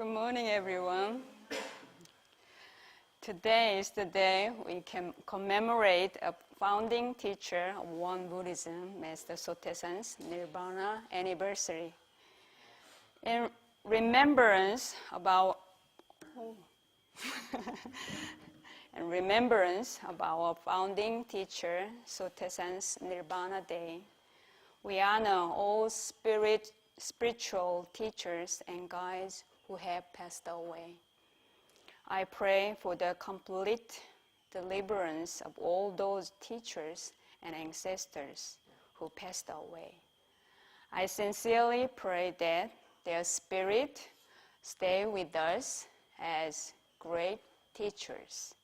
Good morning, everyone. Today is the day we can commemorate a founding teacher of OneBuddhism, Master Sotaesan's Nirvana anniversary. In remembrance about our founding teacher, Sotaesan's Nirvana Day, we honor all spiritual teachers and guides who have passed away. I pray for the complete deliverance of all those teachers and ancestors who passed away. I sincerely pray that their spirit stay with us as great teachers.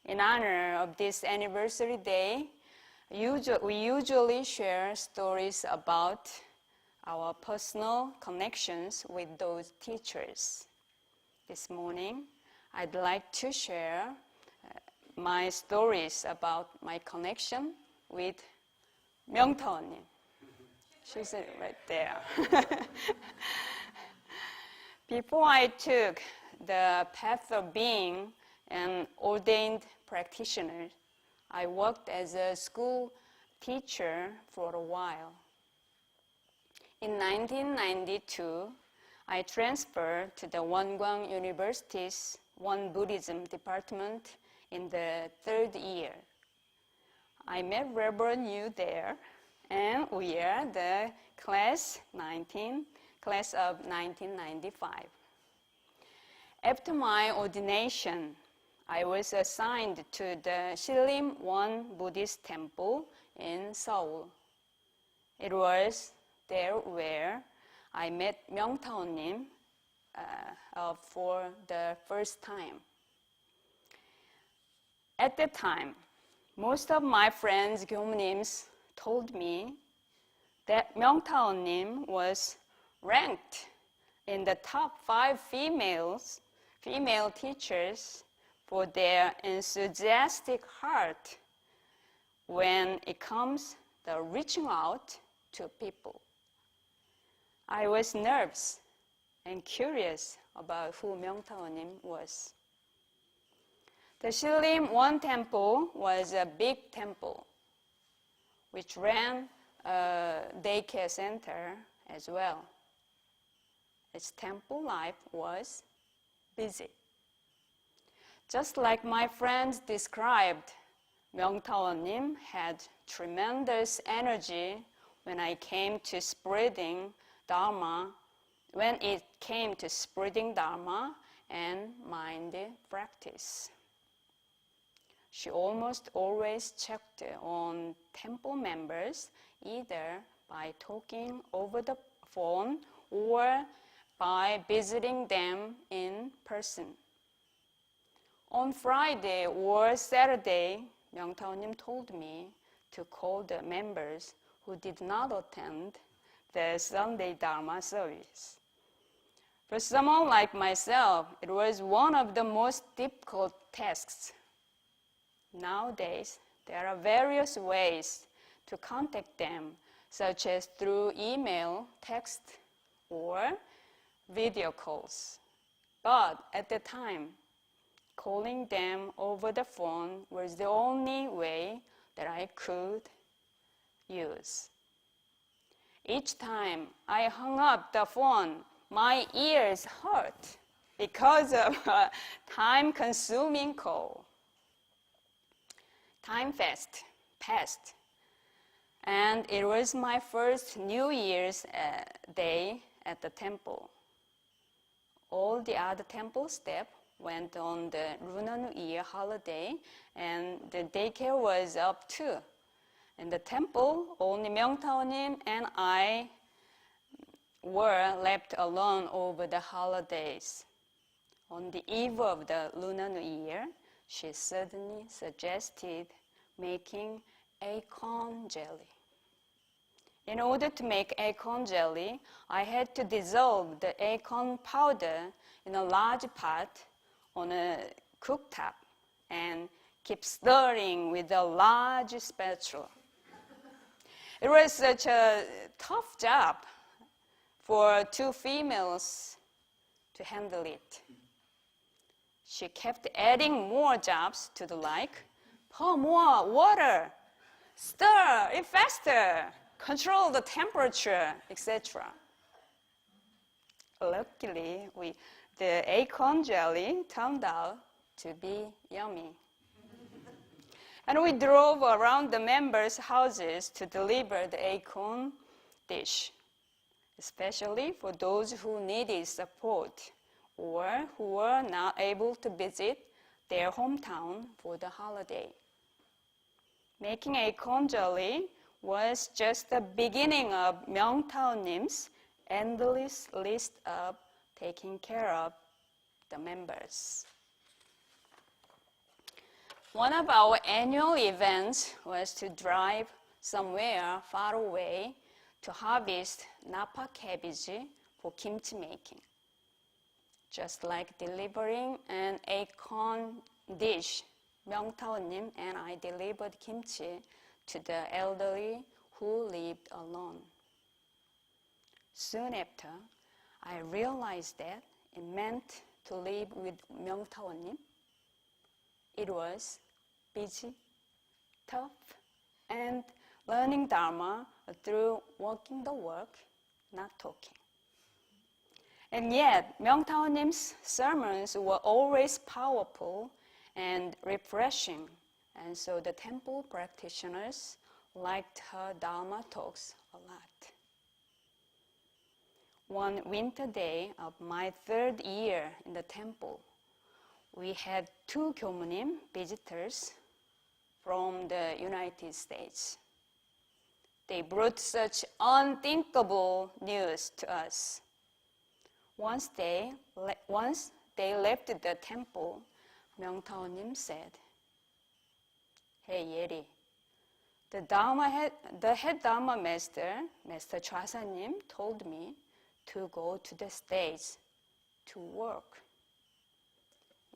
In honor of this anniversary day, we usually share stories about our personal connections with those teachers. This morning, I'd like to share my stories about my connection with MyungTawonim. She's right there. Before I took the path of being an ordained practitioner, I worked as a school teacher for a while. In 1992, I transferred to the Wonkwang University's OneBuddhist Department in the third year. I met Reverend Yu there, and we are the class of 1995. After my ordination, I was assigned to the Sillim OneBuddhist Temple in Seoul. It was there where I met MyungTawonim for the first time. At that time, most of my friends, gyomnims, told me that MyungTawonim was ranked in the top 5 female teachers for their enthusiastic heart when it comes to reaching out to people. I was nervous and curious about who MyungTawonim was. The Sillim One Temple was a big temple, which ran a daycare center as well. Its temple life was busy. Just like my friends described, MyungTawonim had tremendous energy when it came to spreading Dharma and mind practice. She almost always checked on temple members either by talking over the phone or by visiting them in person. On Friday or Saturday, MyungTawonim told me to call the members who did not attend the Sunday Dharma service. For someone like myself, it was one of the most difficult tasks. Nowadays, there are various ways to contact them, such as through email, text, or video calls. But at the time, calling them over the phone was the only way that I could use. Each time I hung up the phone, my ears hurt because of a time-consuming call. Time passed, and it was my first New Year's day at the temple. All the other temple staff went on the Lunar New Year holiday, and the daycare was up too. In the temple, only MyungTawonim and I were left alone over the holidays. On the eve of the Lunar New Year, she suddenly suggested making acorn jelly. In order to make acorn jelly, I had to dissolve the acorn powder in a large pot on a cooktop and keep stirring with a large spatula. It was such a tough job for two females to handle it. She kept adding more jobs to the like, pour more water, stir it faster, control the temperature, etc. Luckily, the acorn jelly turned out to be yummy. And we drove around the members' houses to deliver the acorn dish, especially for those who needed support or who were not able to visit their hometown for the holiday. Making acorn jelly was just the beginning of MyungTawoNim's endless list of taking care of the members. One of our annual events was to drive somewhere far away to harvest napa cabbage for kimchi making. Just like delivering an acorn dish, MyungTawonim and I delivered kimchi to the elderly who lived alone. Soon after, I realized that it meant to live with MyungTawonim. It was busy, tough, and learning Dharma through walking the walk, not talking. And yet, MyungTawoNim's sermons were always powerful and refreshing, and so the temple practitioners liked her Dharma talks a lot. One winter day of my 3rd year in the temple, we had 2 Gyomunim visitors from the United States. They brought such unthinkable news to us. Once they left the temple, MyungTawonim said, "Hey Yeri, the head Dharma master, Master Chwasanim, told me to go to the States to work.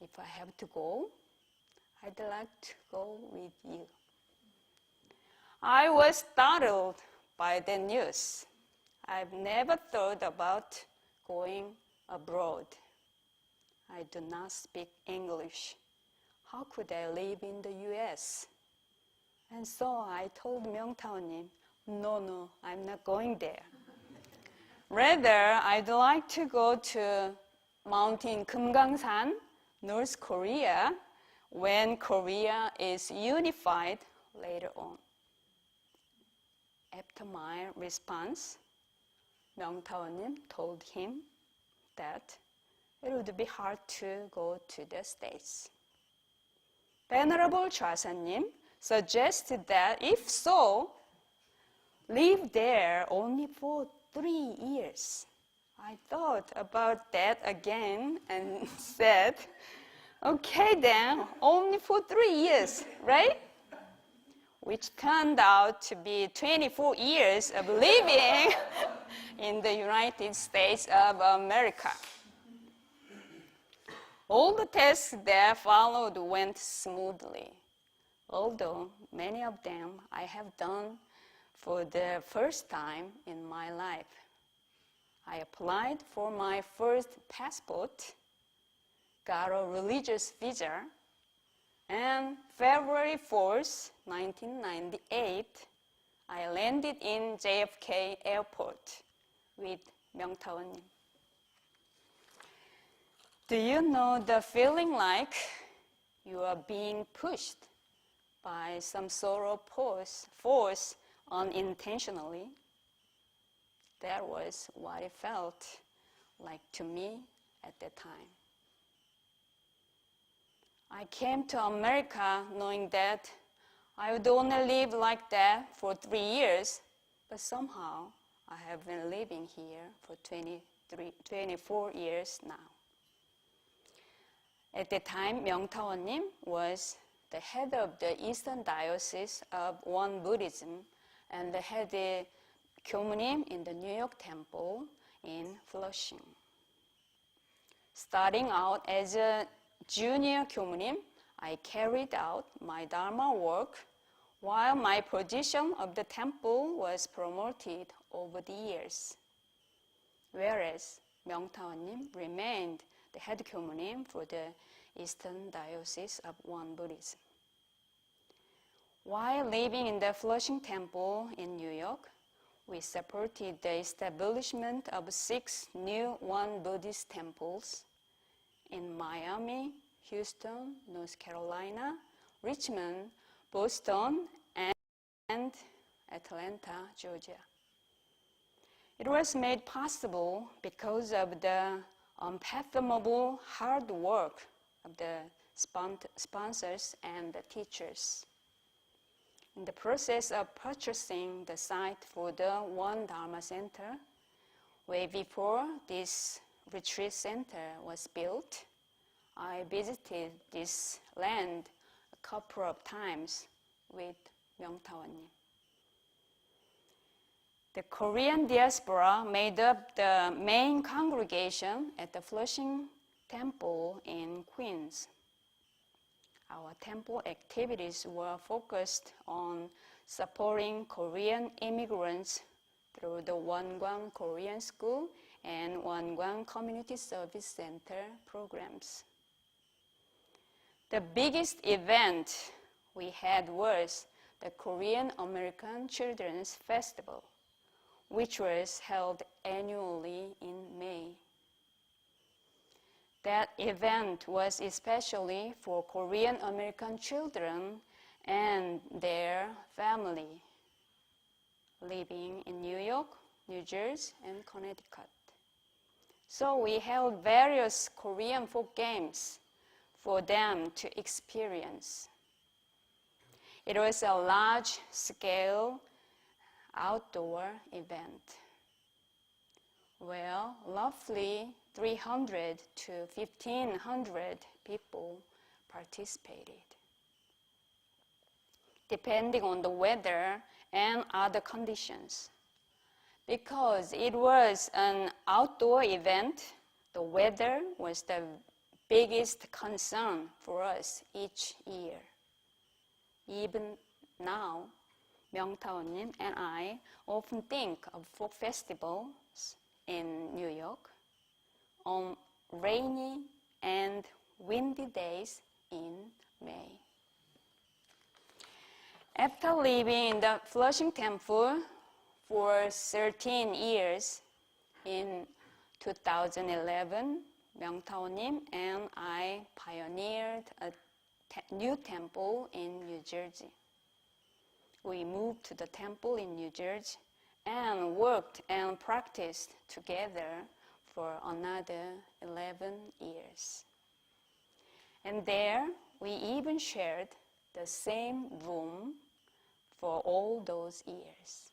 If I have to go, I'd like to go with you." I was startled by the news. I've never thought about going abroad. I do not speak English. How could I live in the US? And so I told MyungTawonim, no, I'm not going there. Rather, I'd like to go to Mountain Kumgangsan, North Korea, when Korea is unified later on. After my response, MyungTawonim told him that it would be hard to go to the States. Venerable Chwasanim suggested that if so, live there only for 3 years. I thought about that again and said, okay then, only for 3 years, right? Which turned out to be 24 years of living in the United States of America. All the tests that followed went smoothly, although many of them I have done for the first time in my life. I applied for my first passport, got a religious visa, and February 4th, 1998, I landed in JFK Airport with MyungTawonim. Do you know the feeling like you are being pushed by some sort of force unintentionally? That was what it felt like to me at that time. I came to America knowing that I would only live like that for 3 years, but somehow I have been living here for 24 years now. At the time, MyungTawonim was the head of the Eastern Diocese of OneBuddhism and the head Gyomunim in the New York Temple in Flushing. Starting out as a junior Gyomunim, I carried out my Dharma work while my position of the temple was promoted over the years. Whereas MyungTawonim remained the head Kyomunim for the Eastern Diocese of OneBuddhism. While living in the Flushing Temple in New York, we supported the establishment of 6 new OneBuddhist Temples in Miami, Houston, North Carolina, Richmond, Boston, and Atlanta, Georgia. It was made possible because of the unfathomable hard work of the sponsors and the teachers. In the process of purchasing the site for the One Dharma Center, way before this retreat center was built, I visited this land a couple of times with MyungTawonim. The Korean diaspora made up the main congregation at the Flushing Temple in Queens. Our temple activities were focused on supporting Korean immigrants through the Wonkwang Korean School and Wonkwang Community Service Center programs. The biggest event we had was the Korean American Children's Festival, which was held annually in May. That event was especially for Korean American children and their family living in New York, New Jersey, and Connecticut. So we held various Korean folk games for them to experience. It was a large-scale outdoor event. Well, roughly 300 to 1,500 people participated. Depending on the weather and other conditions. Because it was an outdoor event, the weather was the biggest concern for us each year. Even now, MyungTawonim and I often think of folk festivals in New York on rainy and windy days in May. After living in the Flushing Temple for 13 years, in 2011, MyungTawonim and I pioneered a new temple in New Jersey. We moved to the temple in New Jersey and worked and practiced together for another 11 years. And there, we even shared the same room for all those years.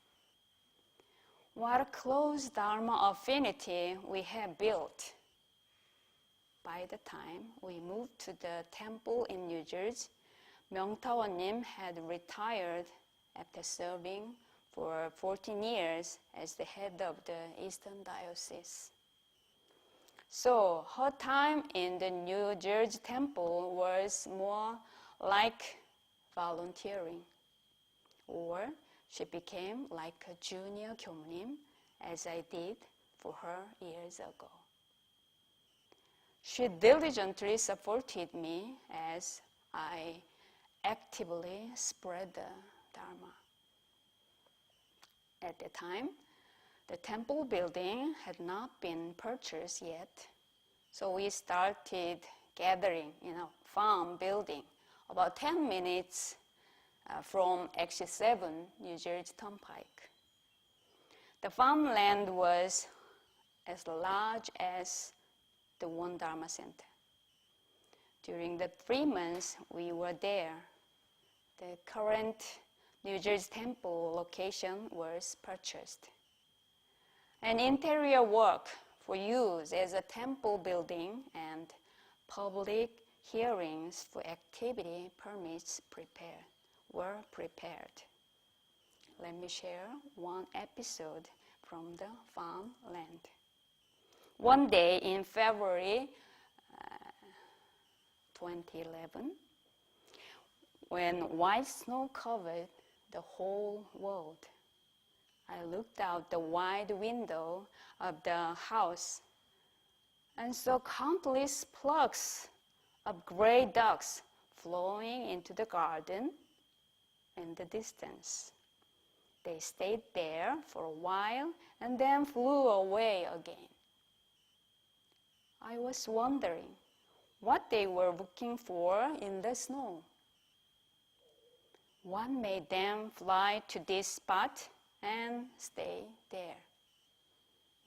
What a close Dharma affinity we have built. By the time we moved to the temple in New Jersey, MyungTawonim had retired after serving for 14 years as the head of the Eastern Diocese. So her time in the New Jersey temple was more like volunteering, or she became like a junior Kyomunim, as I did for her years ago. She diligently supported me as I actively spread the Dharma. At the time, the temple building had not been purchased yet, so we started gathering in a farm building about 10 minutes from Exit 7, New Jersey Turnpike. The farmland was as large as the One Dharma Center. During the 3 months we were there, the current New Jersey temple location was purchased. An interior work for use as a temple building and public hearings for activity permits were prepared. Let me share one episode from the farmland. One day in February 2011, when white snow covered the whole world, I looked out the wide window of the house and saw countless flocks of gray ducks flowing into the garden in the distance. They stayed there for a while and then flew away again. I was wondering what they were looking for in the snow. What made them fly to this spot and stay there?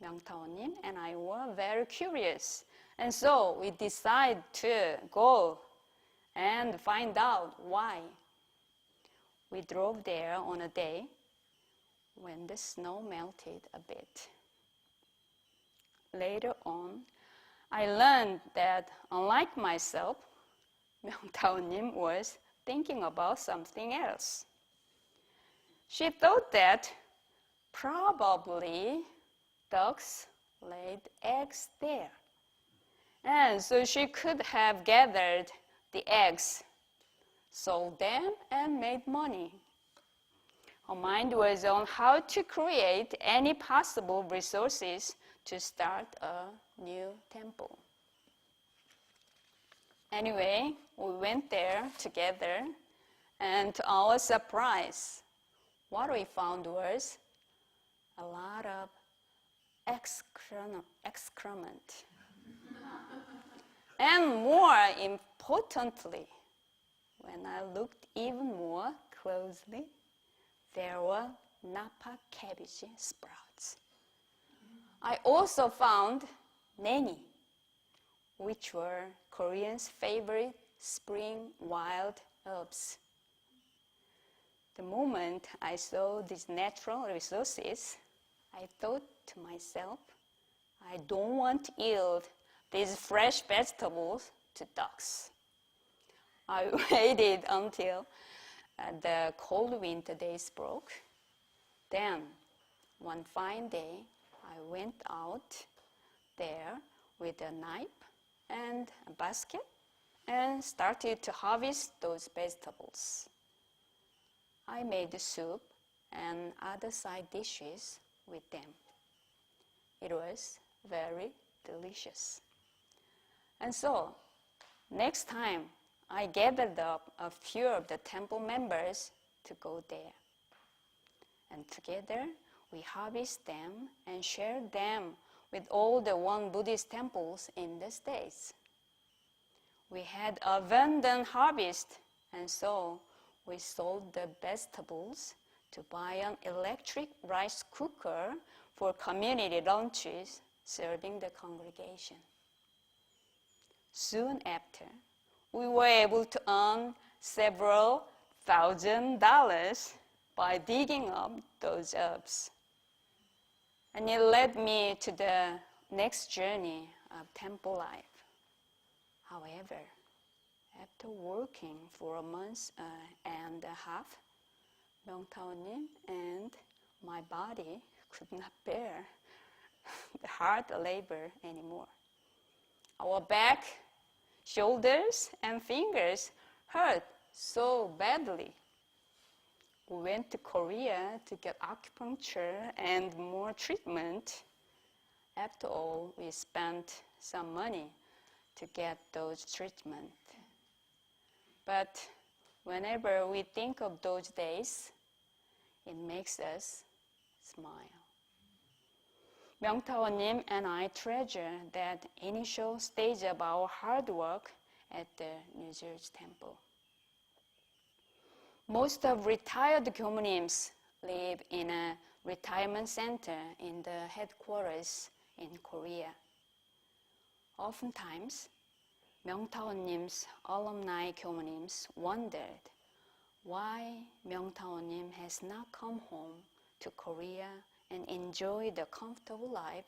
MyungTawonim and I were very curious, and so we decided to go and find out why. We drove there on a day when the snow melted a bit. Later on, I learned that, unlike myself, MyungTawonim was thinking about something else. She thought that probably ducks laid eggs there, and so she could have gathered the eggs, sold them, and made money. Her mind was on how to create any possible resources to start a new temple. Anyway, we went there together, and to our surprise, what we found was a lot of excrement. And more importantly, when I looked even more closely, there were napa cabbage sprouts. I also found neni, which were Koreans' favorite spring wild herbs. The moment I saw these natural resources, I thought to myself, I don't want to yield these fresh vegetables to ducks. I waited until the cold winter days broke. Then, one fine day, I went out there with a knife and a basket and started to harvest those vegetables. I made soup and other side dishes with them. It was very delicious. And so, next time, I gathered up a few of the temple members to go there. And together, we harvested them and shared them with all the OneBuddhist temples in the States. We had abundant harvest, and so we sold the vegetables to buy an electric rice cooker for community lunches serving the congregation. Soon after, we were able to earn several $1,000 by digging up those herbs. And it led me to the next journey of temple life. However, after working for a month and a half, MyungTawonim and my body could not bear the hard labor anymore. Our back, shoulders, and fingers hurt so badly. We went to Korea to get acupuncture and more treatment. After all, we spent some money to get those treatments. But whenever we think of those days, it makes us smile. MyungTawonim and I treasure that initial stage of our hard work at the New Jersey Temple. Most of retired gyomonims live in a retirement center in the headquarters in Korea. Oftentimes, MyungTawonim's alumni gyomonims wondered why MyungTawonim has not come home to Korea and enjoy the comfortable life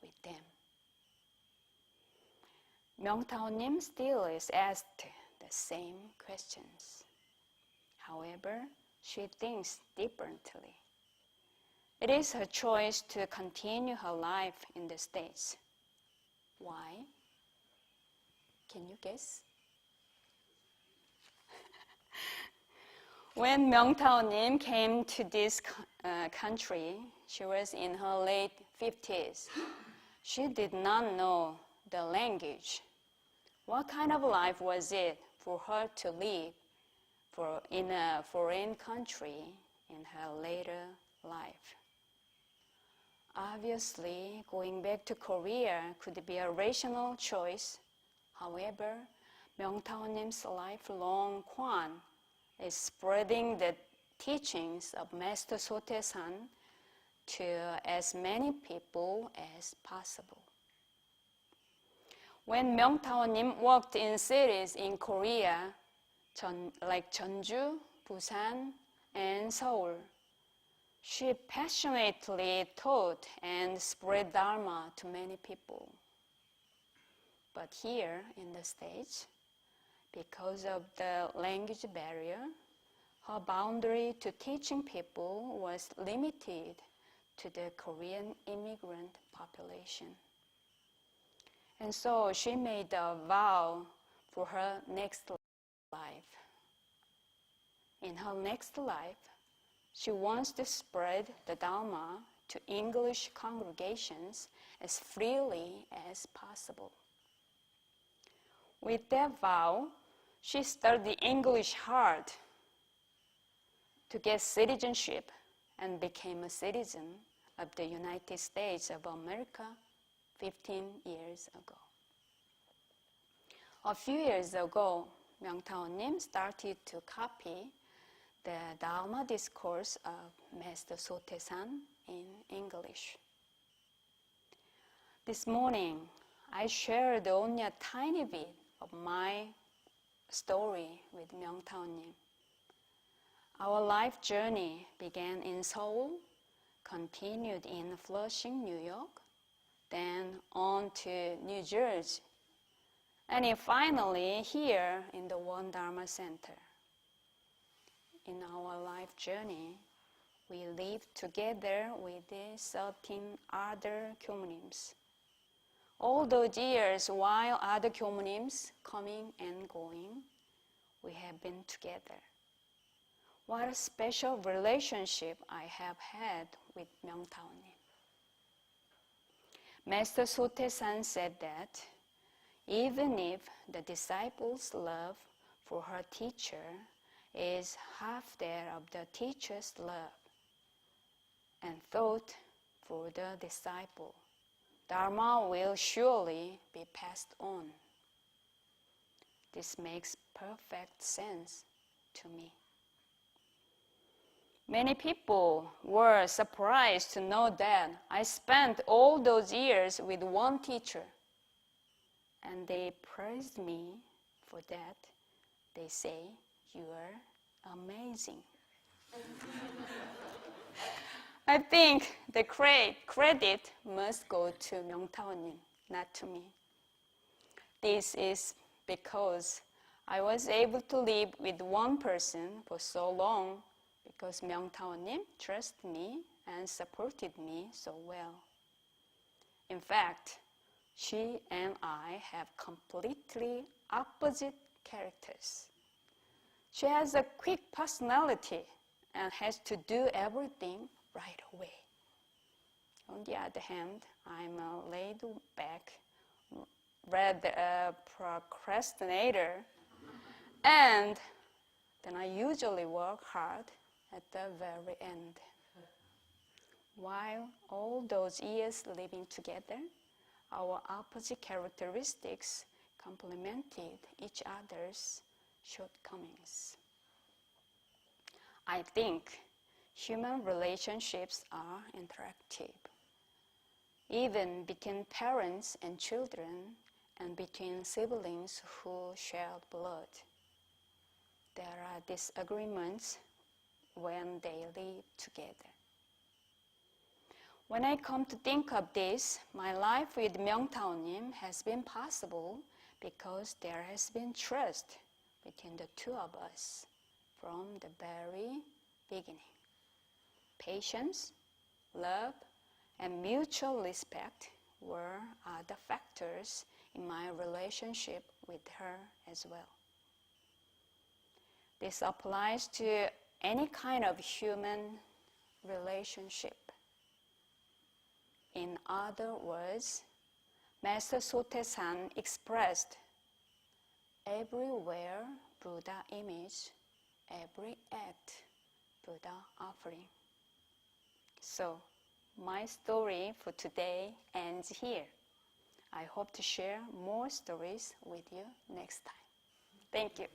with them. MyungTawonim still is asked the same questions. However, she thinks differently. It is her choice to continue her life in the States. Why? Can you guess? When MyungTawonim came to this country, she was in her late 50s. She did not know the language. What kind of life was it for her to live in a foreign country in her later life? Obviously, going back to Korea could be a rational choice. However, MyungTawo님's lifelong kwan is spreading the teachings of Master Sotaesan to as many people as possible. When MyungTawonim worked in cities in Korea, like Jeonju, Busan, and Seoul, she passionately taught and spread Dharma to many people. But here in the States, because of the language barrier, her boundary to teaching people was limited to the Korean immigrant population. And so she made a vow for her next life. In her next life, she wants to spread the Dharma to English congregations as freely as possible. With that vow, she studied English hard to get citizenship and became a citizen of the United States of America 15 years ago. A few years ago, MyungTawonim started to copy the Dharma discourse of Master Sotaesan in English. This morning, I shared only a tiny bit of my story with MyungTawonim. Our life journey began in Seoul, continued in Flushing, New York, then on to New Jersey, and finally here in the One Dharma Center. In our life journey, we lived together with the 13 other Kyomonims. All those years, while other Kyomonims coming and going, we have been together. What a special relationship I have had with MyungTawonim. Master Sotaesan said that even if the disciples' love for her teacher is half that of the teacher's love and thought for the disciple, Dharma will surely be passed on. This makes perfect sense to me. Many people were surprised to know that I spent all those years with one teacher, and they praised me for that. They say, "You are amazing." I think the credit must go to MyungTawonim, not to me. This is because I was able to live with one person for so long because MyungTawonim trusted me and supported me so well. In fact, she and I have completely opposite characters. She has a quick personality and has to do everything right away. On the other hand, I'm a laid-back, rather procrastinator, and then I usually work hard at the very end. While all those years living together, our opposite characteristics complemented each other's shortcomings. I think human relationships are interactive, even between parents and children and between siblings who share blood. There are disagreements when they live together. When I come to think of this, my life with MyungTawonim has been possible because there has been trust between the two of us from the very beginning. Patience, love, and mutual respect were other factors in my relationship with her as well. This applies to any kind of human relationship. In other words, Master Sotaesan expressed, everywhere Buddha image, every act Buddha offering. So, my story for today ends here. I hope to share more stories with you next time. Thank you.